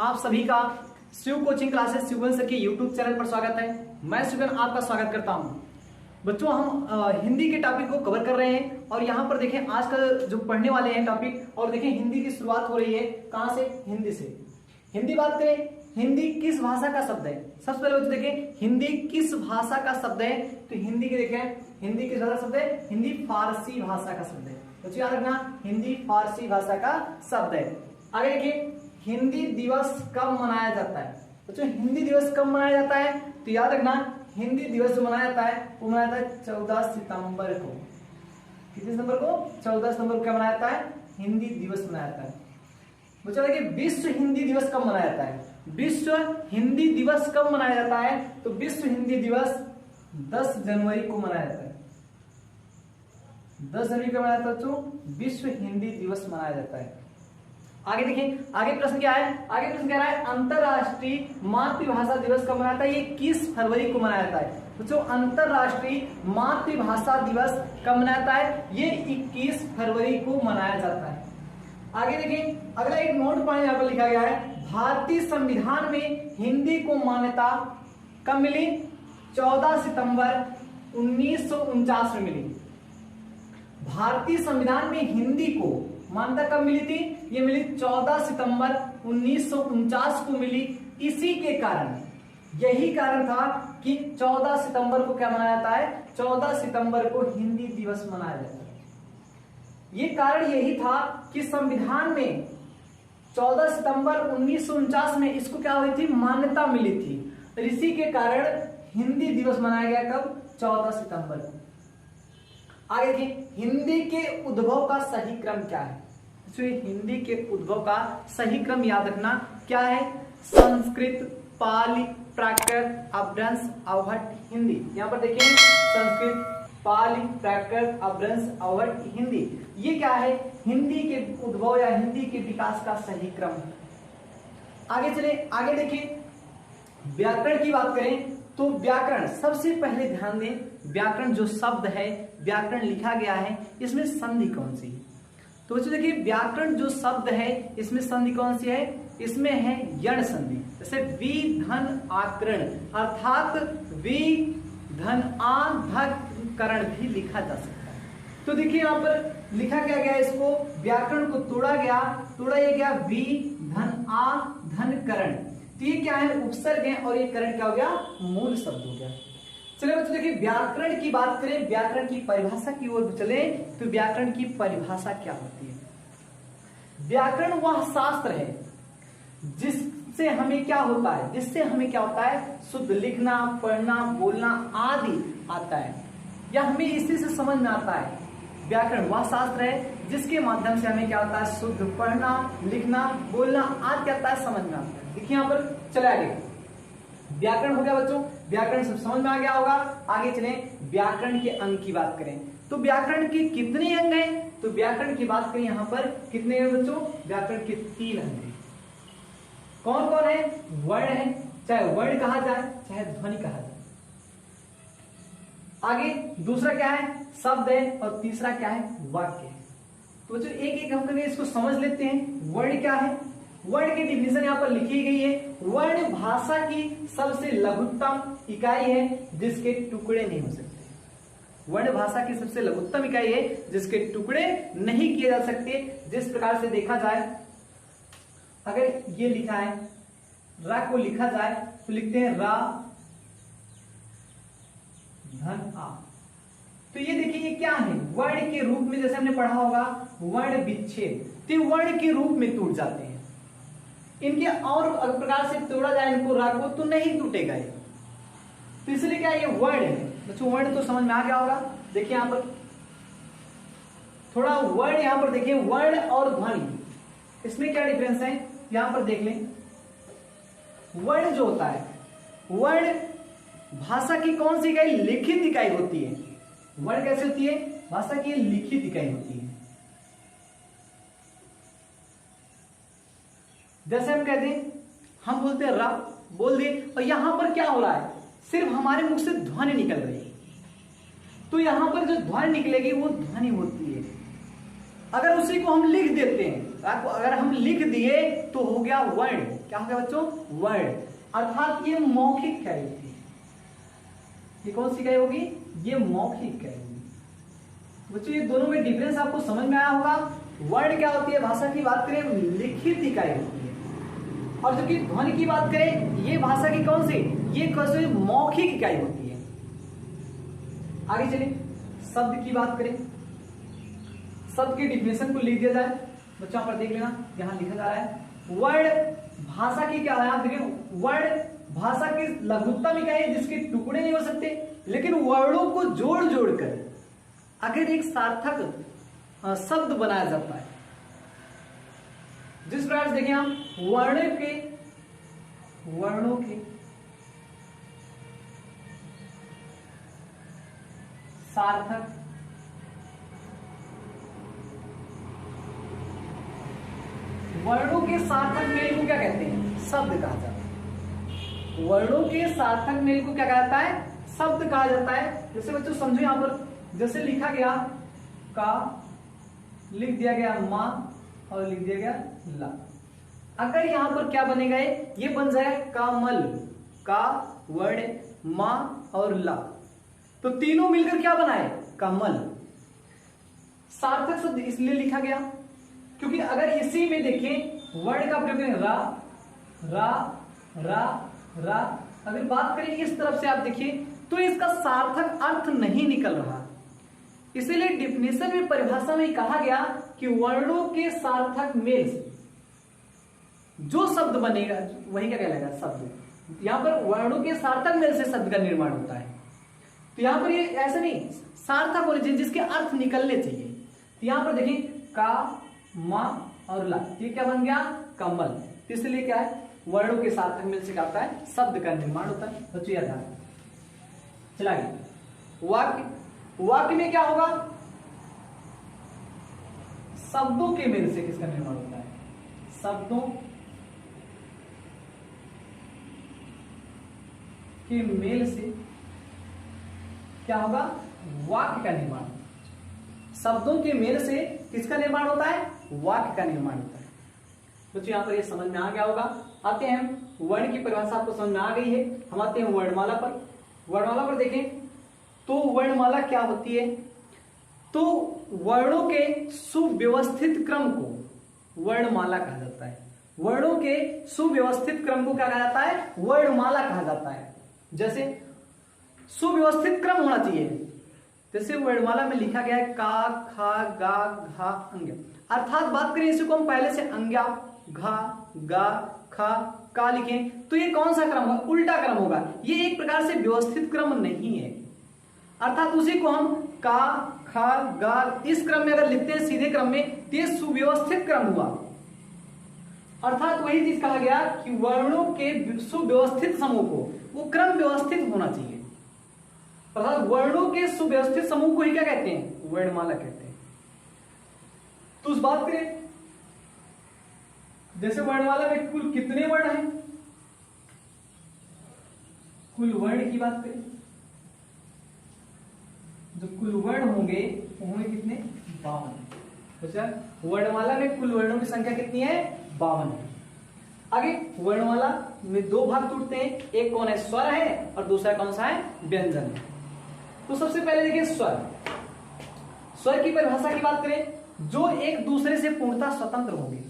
आप सभी का Shiv coaching classes Shivan sir के यूट्यूब चैनल पर स्वागत है। मैं शिवन आपका स्वागत करता हूं। बच्चों, हम हिंदी के टॉपिक को कवर कर रहे हैं और यहाँ पर देखें आज का जो पढ़ने वाले हैं टॉपिक, और देखें हिंदी की शुरुआत हो रही है कहाँ से? हिंदी से। हिंदी बात करें, हिंदी किस भाषा का शब्द है? सबसे पहले बच्चों देखें हिंदी किस भाषा का शब्द है, तो हिंदी के देखें हिंदी किस भाषा का शब्द है? हिंदी फारसी भाषा का शब्द है। बच्चों याद रखना, हिंदी फारसी भाषा का शब्द है। आगे देखिए, हिंदी दिवस कब मनाया जाता है? बच्चों हिंदी दिवस कब मनाया जाता है? तो याद रखना, हिंदी दिवस जो मनाया जाता है वो मनाया जाता है 14 सितंबर को। कितने सितंबर को? 14 सितंबर को क्या मनाया जाता है? हिंदी दिवस मनाया जाता है। बच्चों देखिए, विश्व हिंदी दिवस कब मनाया जाता है? विश्व हिंदी दिवस कब मनाया जाता है? तो विश्व हिंदी दिवस 10 जनवरी को मनाया जाता है। 10 जनवरी को मनाया जाता है बच्चों, विश्व हिंदी दिवस मनाया जाता है। आगे देखिए, आगे प्रश्न क्या है? आगे प्रश्न कह रहा है अंतरराष्ट्रीय मातृभाषा दिवस कब मनाया जाता है? ये 21 फरवरी को मनाया जाता है। बच्चों अंतरराष्ट्रीय मातृभाषा दिवस कब मनाया जाता है? ये 21 फरवरी को मनाया जाता है। आगे देखिए, अगला एक नोट पॉइंट यहाँ पर लिखा गया है, भारतीय संविधान में हिंदी को मान्यता कब मिली? 14 सितंबर 1949 में मिली। भारतीय संविधान में हिंदी को मान्यता कब मिली थी? ये मिली 14 सितंबर 1949 को मिली। इसी के कारण, यही कारण था कि 14 सितंबर को क्या मनाया जाता है? 14 सितंबर को हिंदी दिवस मनाया जाता है। ये कारण यही था कि संविधान में 14 सितंबर 1949 में इसको क्या हुई थी? मान्यता मिली थी। और इसी के कारण हिंदी दिवस मनाया गया कब? 14 सितंबर को। आगे देखिए, हिंदी के उद्भव का सही क्रम क्या है? हिंदी के उद्भव का सही क्रम याद रखना क्या है? संस्कृत, पाली, प्राकृत, अपभ्रंश, अवहट, हिंदी। यहाँ पर देखिए, संस्कृत, पाली, प्राकृत, अपभ्रंश, अवहट, हिंदी। ये क्या है? हिंदी के उद्भव या हिंदी के विकास का सही क्रम। आगे चले, आगे देखिए, व्याकरण की बात करें तो व्याकरण, सबसे पहले ध्यान दें, व्याकरण जो शब्द है, व्याकरण लिखा गया है, इसमें संधि कौन सी है? तो बच्चों देखिए, व्याकरण जो शब्द है इसमें संधि कौन सी है? इसमें है यण संधि। जैसे वि धन आकरण, अर्थात वि धन आ धक करण भी लिखा जा सकता है। तो देखिए यहाँ पर लिखा क्या गया? इसको व्याकरण को तोड़ा गया, तोड़ा ये गया वि धन आ धन करण। तो ये क्या है? उपसर्ग है, और ये करण क्या हो गया? मूल शब्द हो गया। चलिए बच्चों देखिए, व्याकरण की बात करें, व्याकरण की परिभाषा की ओर चले तो व्याकरण की परिभाषा क्या होती है? व्याकरण वह शास्त्र है जिससे हमें क्या होता है? जिससे हमें क्या होता है? शुद्ध लिखना, पढ़ना, बोलना आदि आता है, या हमें इसी से समझ में आता है। व्याकरण वह शास्त्र है जिसके माध्यम से हमें क्या होता है? शुद्ध पढ़ना, लिखना, बोलना आदि क्या आता है? समझ में आता है। देखिए यहाँ पर चले आगे, व्याकरण हो गया बच्चों, व्याकरण सब समझ में आ गया होगा। आगे चले, व्याकरण के अंग की बात करें तो व्याकरण के कितने अंग हैं? तो व्याकरण की बात करें यहाँ पर कितने हैं बच्चों? व्याकरण के 3 अंग हैं। कौन कौन है? वर्ण है, चाहे वर्ण कहा जाए चाहे ध्वनि कहा जाए। आगे दूसरा क्या है? शब्द है, और तीसरा क्या है? वाक्य है। तो बच्चों एक एक हम करके इसको समझ लेते हैं। वर्ण क्या है? वर्ण की डिफिनेशन यहाँ पर लिखी गई है। वर्ण भाषा की सबसे लघुत्तम इकाई है जिसके टुकड़े नहीं हो सकते। वर्ण भाषा की सबसे लघुत्तम इकाई है जिसके टुकड़े नहीं किए जा सकते। जिस प्रकार से देखा जाए, अगर ये लिखा है, रा को लिखा जाए तो लिखते हैं रा धन आ। तो ये देखिए, ये क्या है? वर्ण के रूप में, जैसे हमने पढ़ा होगा वर्ण विच्छेद, तो वर्ण के रूप में टूट जाते हैं। इनके और प्रकार से तोड़ा जाए इनको रा को तो नहीं टूटेगा ये। तो इसलिए क्या ये वर्ण है बच्चों? वर्ण तो समझ में आ गया होगा। देखिए यहाँ पर थोड़ा वर्ण, यहाँ पर देखिए वर्ण और ध्वनि, इसमें क्या डिफरेंस है? यहाँ पर देख लें, वर्ण जो होता है, वर्ण भाषा की कौन सी इकाई? लिखित इकाई होती है। वर्ण कैसे होती है? भाषा की लिखित इकाई होती है। जैसे हम कहते हैं, हम बोलते हैं रा, बोल दिए, और यहां पर क्या हो रहा है? सिर्फ हमारे मुख से ध्वनि निकल रही है। तो यहां पर जो ध्वनि निकलेगी वो ध्वनि होती है। अगर उसी को हम लिख देते हैं, अगर हम लिख दिए तो हो गया वर्ण। क्या होगा बच्चों? वर्ड। अर्थात ये मौखिक इकाई होती है। ये कौन सी इकाई होगी? ये मौखिक इकाई होगी। बच्चों ये दोनों में डिफरेंस आपको समझ में आया होगा। वर्ड क्या होती है? भाषा की बात करें लिखित इकाई होती है, और जो कि ध्वनि की बात करें ये भाषा की कौन सी? ये कौन सी? मौखिक इकाई होती है। आगे चलिए शब्द की बात करें। शब्द की डिफिनेशन को लिख दिया जाए। बच्चों पर देख लेना, यहां लिखा जा रहा है वर्ड भाषा की क्या है? आप देखिए वर्ड भाषा की लघुत्तम इकाई है जिसके टुकड़े नहीं हो सकते, लेकिन वर्णों को जोड़ जोड़कर अगर एक सार्थक शब्द बनाया जाता है। जिस प्रकार से देखिए हम वर्णों के सार्थक वर्णों के सार्थक मेल को क्या कहते हैं? शब्द कहा जाता है। वर्णों के सार्थक मेल को क्या कहा जाता है? शब्द कहा जाता है। जैसे बच्चों समझो यहां पर जैसे लिखा गया का, लिख दिया गया मां और लिख दिया गया ला। अगर यहां पर क्या बनेगा? ये बन जाए कामल, का वर्ड मां और ला, तो तीनों मिलकर क्या बनाए? कमल। सार्थक शब्द इसलिए लिखा गया क्योंकि अगर इसी में देखें वर्ड का प्रयोग करें रा रा रा रा, अगर बात करें इस तरफ से आप देखिए तो इसका सार्थक अर्थ नहीं निकल रहा। इसीलिए डिफिनेशन में, परिभाषा में कहा गया कि वर्णों के सार्थक मेल से जो शब्द बनेगा वही क्या कहलाएगा? शब्द। यहां पर वर्णों के सार्थक मेल से शब्द का निर्माण होता है। तो यहां पर ये ऐसा नहीं, सार्थक होने चाहिए जिसके अर्थ निकलने चाहिए। तो यहां पर देखिए का मां और ला, ये क्या बन गया? कमल। इसलिए क्या है? वर्णों के सार्थक मेल से क्या होता है? शब्द का निर्माण होता है। बच्चों याद रखना। चलिए वाक्य, वाक्य में क्या होगा? शब्दों के मेल से किसका निर्माण होता है? शब्दों के मेल से क्या होगा? वाक्य का निर्माण। शब्दों के मेल से किसका निर्माण होता है? वाक्य का निर्माण होता है। बच्चों यहां पर ये समझ में आ गया होगा। आते हैं हम वर्ण की परिभाषा, आपको समझ में आ गई है। हम आते हैं वर्णमाला पर। वर्णमाला पर देखें तो वर्णमाला क्या होती है? तो वर्णों के सुव्यवस्थित क्रम को वर्णमाला कहा जाता है। वर्णों के सुव्यवस्थित क्रम को क्या कहा जाता है? वर्णमाला कहा जाता है। जैसे सुव्यवस्थित क्रम होना चाहिए। जैसे वर्णमाला में लिखा गया है का, खा, गा, घा, अंग्या, अर्थात बात करें इसी को हम पहले से अंग्या, घा, गा, खा, का लिखें तो ये कौन सा क्रम होगा? उल्टा क्रम होगा। ये एक प्रकार से व्यवस्थित क्रम नहीं है। अर्थात उसी को हम का, खा, गा इस क्रम में अगर लिखते हैं सीधे क्रम में तो ये सुव्यवस्थित क्रम हुआ। अर्थात वही चीज कहा गया कि वर्णों के सुव्यवस्थित समूह को वो क्रम व्यवस्थित होना चाहिए। अर्थात वर्णों के सुव्यवस्थित समूह को ही क्या कहते हैं? वर्णमाला कहते हैं। तो उस बात करें जैसे वर्णमाला में कुल कितने वर्ण हैं? कुल वर्ण की बात करें जो कुल वर्ण होंगे वो होंगे कितने? 52। वर्णमाला में कुल वर्णों की संख्या कितनी है? 52 है। आगे वर्णमाला में दो भाग टूटते हैं, एक कौन है? स्वर है, और दूसरा कौन सा है? व्यंजन है। तो सबसे पहले देखिए स्वर। स्वर की परिभाषा की बात करें जो एक दूसरे से पूर्णतः स्वतंत्र होंगे।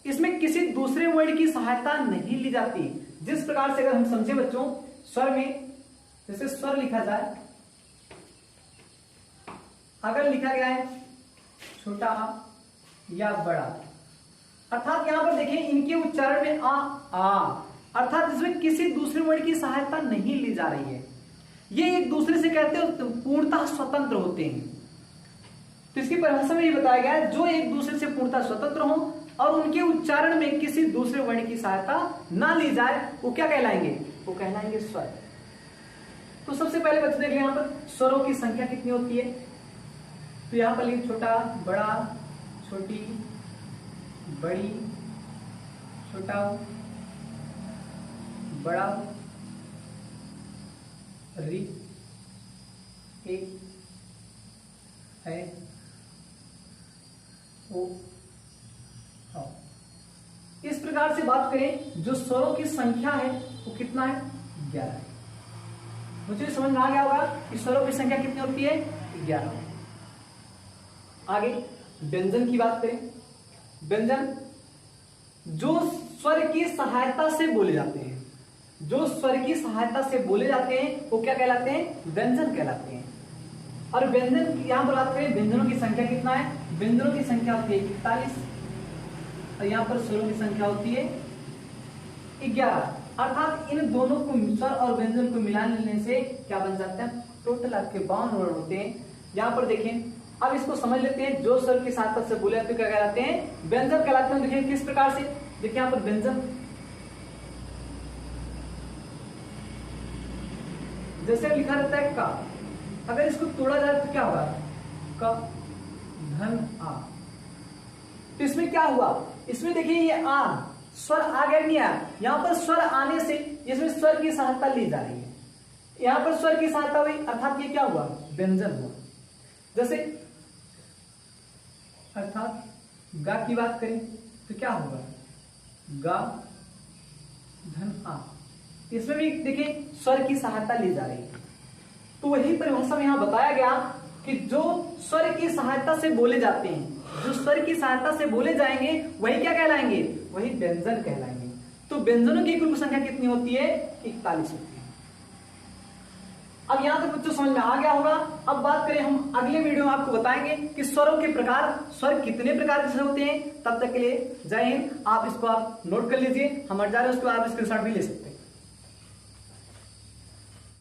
इसमें किसी दूसरे वर्ण की सहायता नहीं ली जाती। जिस प्रकार से अगर हम समझे बच्चों, स्वर में जैसे स्वर लिखा जाए, अगर लिखा गया है छोटा या बड़ा, अर्थात यहां पर देखिए इनके उच्चारण में आ, अर्थात इसमें किसी दूसरे वर्ण की सहायता नहीं ली जा रही है। ये एक दूसरे से कहते हैं पूर्णतः स्वतंत्र होते हैं। तो इसकी परिभाषा में ये बताया गया है जो एक दूसरे से पूर्णतः स्वतंत्र हो और उनके उच्चारण में किसी दूसरे वर्ण की सहायता ना ली जाए वो क्या कहलाएंगे? वो कहलाएंगे स्वर। तो सबसे पहले बच्चे देख लें यहां पर स्वरों की संख्या कितनी होती है। तो यहां पर लिख छोटा, बड़ा, छोटी, बड़ी, छोटा, बड़ा, री, एक, है, ओ, इस प्रकार प्रकार से बात करें जो स्वरों की संख्या है वो कितना है, 11 है। मुझे समझ में आ गया होगा कि स्वरों की संख्या कितनी होती है, 11। आगे व्यंजन की बात करें, व्यंजन जो स्वर की सहायता से बोले जाते हैं, जो स्वर की सहायता से बोले जाते हैं वो क्या कहलाते हैं, व्यंजन कहलाते हैं। और व्यंजन यहां पर बात करें व्यंजनों की संख्या कितना है, व्यंजनों की संख्या होती है 41 और यहां पर स्वरों की संख्या होती है 11। अर्थात इन दोनों को स्वर और व्यंजन को मिला लेने से क्या बन जाता है, टोटल आपके 52 वर्ड होते हैं। यहां पर देखें, अब इसको समझ लेते हैं, जो स्वर की सहायता से बोले जाते क्या कहलाते हैं, व्यंजन कहलाते हैं। देखिए किस प्रकार से, देखिए यहां पर व्यंजन जैसे लिखा रहता है का, अगर इसको तोड़ा जाए तो क्या होगा, क धन आ। तो इसमें क्या हुआ, इसमें देखिए ये आ स्वर आ गया नहीं आया, यहां पर स्वर आने से इसमें स्वर की सहायता ली जा रही है, यहां पर स्वर की सहायता हुई, अर्थात ये क्या हुआ, व्यंजन हुआ। जैसे अर्थात गा की बात करें तो क्या होगा, गा धन आ, इसमें भी देखिए स्वर की सहायता ली जा रही है। तो वही परिभाषा में यहां बताया गया कि जो स्वर की सहायता से बोले जाते हैं, जो स्वर की सहायता से बोले जाएंगे वही क्या कहलाएंगे, वही व्यंजन कहलाएंगे। तो व्यंजनों की कुल संख्या कितनी होती है, 41 होती है। अब यहां तक बच्चों समझ में आ गया होगा। अब बात करें हम अगले वीडियो में आपको बताएंगे कि स्वरों के प्रकार, स्वर कितने प्रकार के होते हैं। तब तक के लिए जय हिंद। आप इसको आप नोट कर लीजिए, हम हट जा रहे हैं, उसके बाद आप स्क्रीनशॉट भी ले सकते हैं।